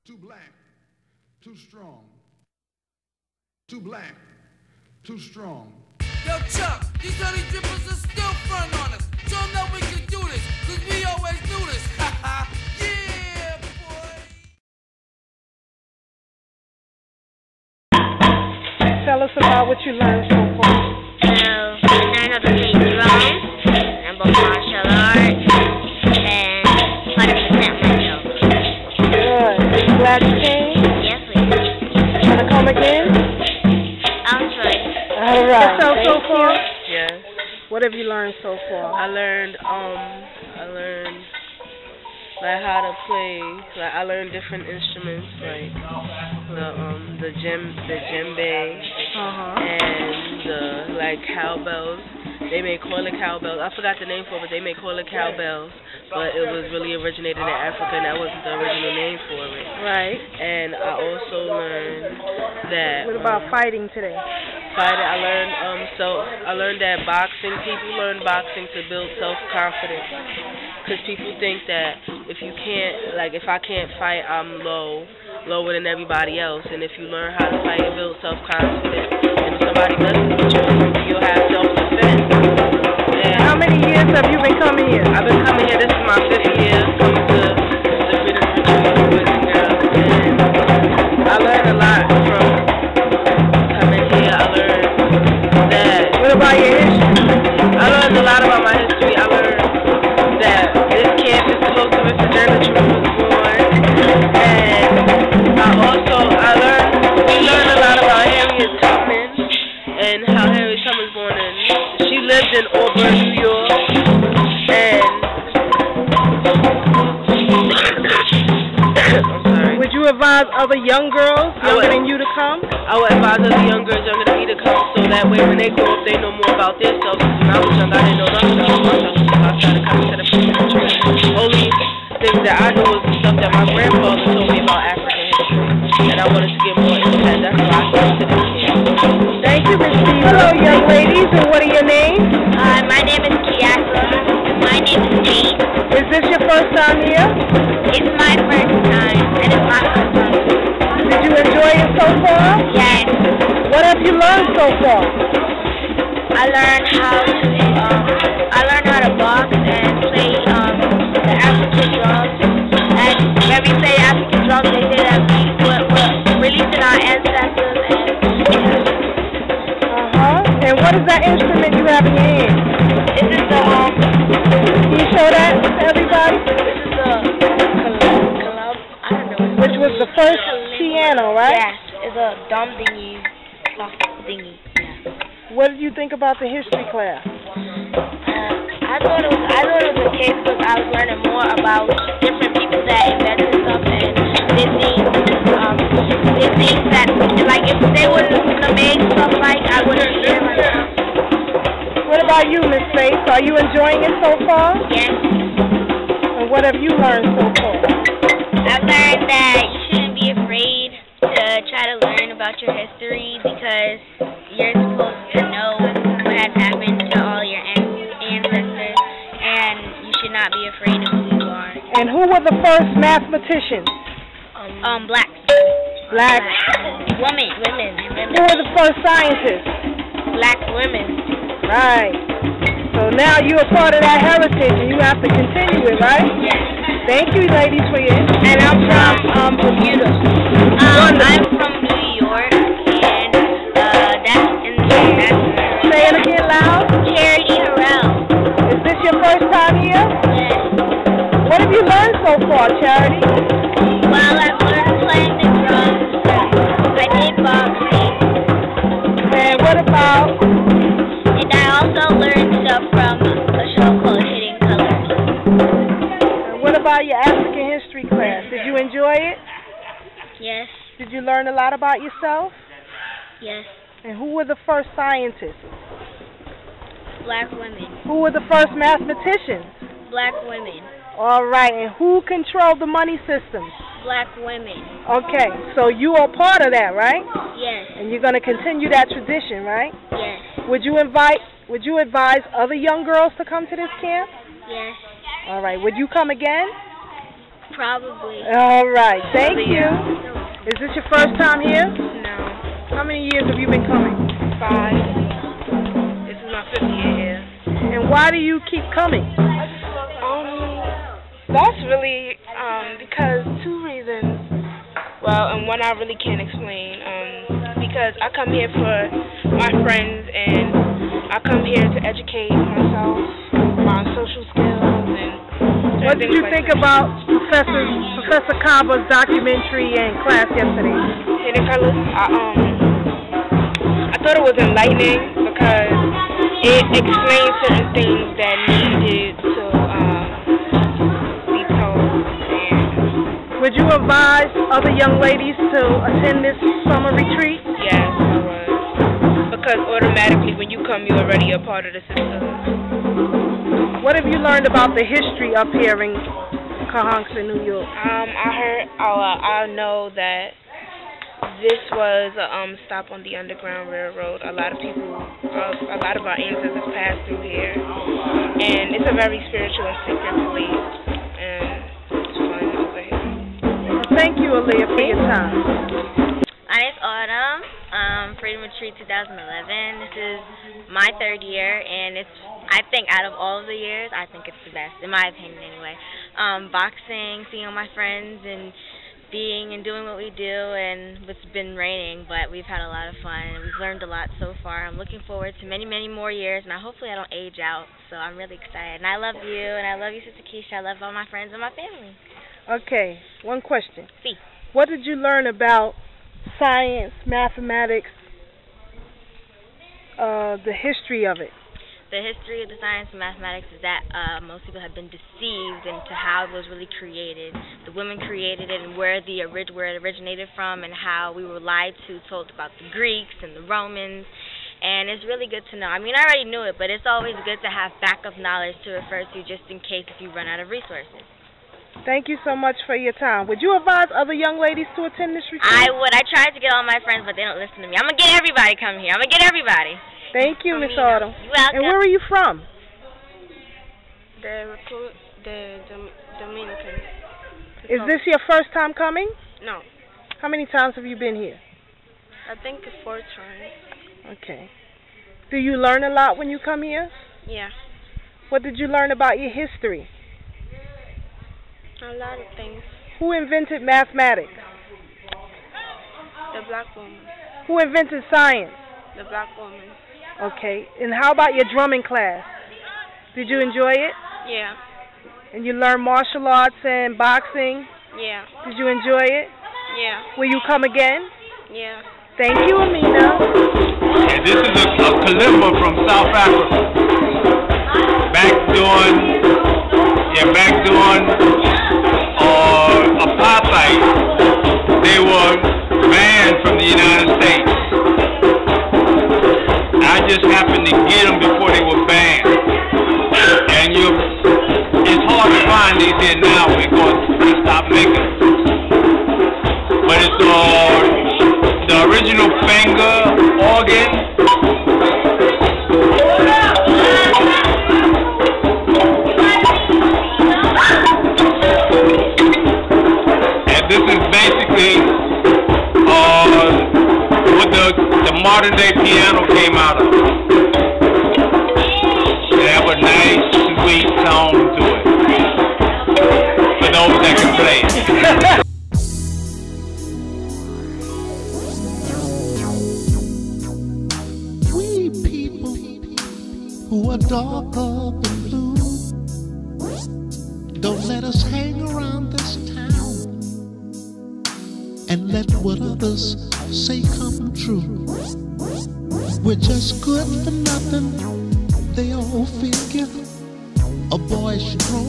Too black, too strong. Too black, too strong. Yo, Chuck, these honey drippers are still front on us. Show them that we can do this, cause we always do this. Yeah, boy. Tell us about what you learned so far. So, I learned how to play drums, and both martial arts, and 100% myself. Good. Are you glad you came? Yes, please. Want to come again? I'll try. All right. So far? Yes. What have you learned so far? I learned like how to play. Like I learned different instruments, like the djembe and the like cowbells. They may call it cowbells. I forgot the name for it, but they may call it cowbells. But it was really originated in Africa, and that wasn't the original name for it. Right. And I also learned that. What about fighting today? I learned that boxing. People learn boxing to build self-confidence. Because people think that if I can't fight, I'm lower than everybody else. And if you learn how to fight and build self-confidence, and if somebody messes with you, you'll have self-defense. How many years have you been coming here? I've been coming here. This is my 5th year coming to the Freedom with the girls. And I learned a lot from coming here. I learned that. What about your history? I learned a lot about my history. I learned that this camp is close to Mr. Derna Truth was born. And we learned a lot about Harriet Tubman and how Harriet Tubman was born in. She lived in Auburn, New York. And I'm sorry. Would you advise other young girls younger than you to come? I would advise other young girls younger than me to come, so that way when they grow up, they know more about themselves. When I was young, I didn't know nothing about myself until I started coming to the Freedom. Only things that I knew was the stuff that my grandfather told me about African history, and I wanted to get more into that. That's why I came to this camp. Thank you, Ms. Steve. Hello, young ladies, and what are your names? My name is Kiaka. My name is Jade. Is this your first time here? It's my first time, and it's my first time. Did you enjoy it so far? Yes. What have you learned so far? I learned how to box and play the African drums. And when we play African drums, they say that we're releasing our ancestors. And what is that instrument you have in your hand? This is the Can you show that to everybody? This is the I don't know. Which was the first piano, right? Yes, it's a dumb thingy, plastic thingy. Yeah. What did you think about the history class? I thought it was okay because I was learning more about different people that invented stuff and did things that, like, if they wouldn't have made stuff like, I wouldn't be here right now. What about you, Miss Faith? Are you enjoying it so far? Yes. And what have you learned so far? I've learned that you shouldn't be afraid to try to learn about your history because you're supposed to know what has happened to all your ancestors, and you should not be afraid of who you are. And who were the first mathematicians? Black women. Women. Who were the first scientists? Black women. Right. So now you're a part of that heritage, and you have to continue it, right? Yes. Thank you, ladies, for your interview. And I'm from Bermuda. I'm from New York, and that's Say it again loud. Charity Harrell. Is this your first time here? Yes. What have you learned so far, Charity? Well, I've learned playing the drums. I did boxing. And what about? And I also learned stuff from a show called Hidden Colors. And what about your African history class? Did you enjoy it? Yes. Did you learn a lot about yourself? Yes. And who were the first scientists? Black women. Who were the first mathematicians? Black women. All right. And who controlled the money systems? Black women. Okay. So you are part of that, right? Yes. And you're going to continue that tradition, right? Yes. Would you advise other young girls to come to this camp? Yes. All right. Would you come again? Probably. All right. Thank you. Is this your first time here? No. How many years have you been coming? 5. This is my 5th year here. And why do you keep coming? That's really because 2 reasons. Well, and one I really can't explain. Because I come here for my friends, and I come here to educate myself, my social skills, and what did you think about Professor Kaba's documentary and class yesterday? I thought it was enlightening because it explained certain things that needed to be told. And would you advise other young ladies to attend this summer retreat? Yes, I would. Because automatically when you come, you're already a part of the system. What have you learned about the history up here in Cahonkson, New York? I know that this was a stop on the Underground Railroad. A lot of our ancestors passed through here, and it's a very spiritual and sacred place, and it's fun over here. Thank you, Aaliyah, for your time. My name's Autumn. Freedom Retreat 2011. This is my 3rd year, and I think out of all of the years, I think it's the best, in my opinion anyway. Boxing, seeing all my friends, and being and doing what we do, and it's been raining, but we've had a lot of fun, and we've learned a lot so far. I'm looking forward to many, many more years, and hopefully I don't age out, so I'm really excited. And I love you, and I love you, Sister Keisha. I love all my friends and my family. Okay, one question. See. What did you learn about science, mathematics, the history of it? The history of the science and mathematics is that most people have been deceived into how it was really created. The women created it, and where it originated from, and how we were lied to, told about the Greeks and the Romans. And it's really good to know. I mean, I already knew it, but it's always good to have backup knowledge to refer to just in case if you run out of resources. Thank you so much for your time. Would you advise other young ladies to attend this retreat? I would. I tried to get all my friends, but they don't listen to me. I'm going to get everybody to come here. I'm going to get everybody. Thank you, Miss Autumn. You're welcome. And where are you from? The Dominican. Is this your first time coming? No. How many times have you been here? I think 4 times. Okay. Do you learn a lot when you come here? Yeah. What did you learn about your history? A lot of things. Who invented mathematics? The black woman. Who invented science? The black woman. Okay. And how about your drumming class? Did you enjoy it? Yeah. And you learned martial arts and boxing? Yeah. Did you enjoy it? Yeah. Will you come again? Yeah. Thank you, Amina. And this is a kalimba from South Africa. Back during apartheid, they were banned from the United States. I just happened to get them before they were banned. And it's hard to find these here now because they stopped making them. But it's the original finger organ. And this is basically what the modern day piano came out of. They have a nice, sweet tone to it. For those that can play it. We people who are darker than blue, don't let us hang around this town and let what others say come true. We're just good for nothing, they all figure. A boy should grow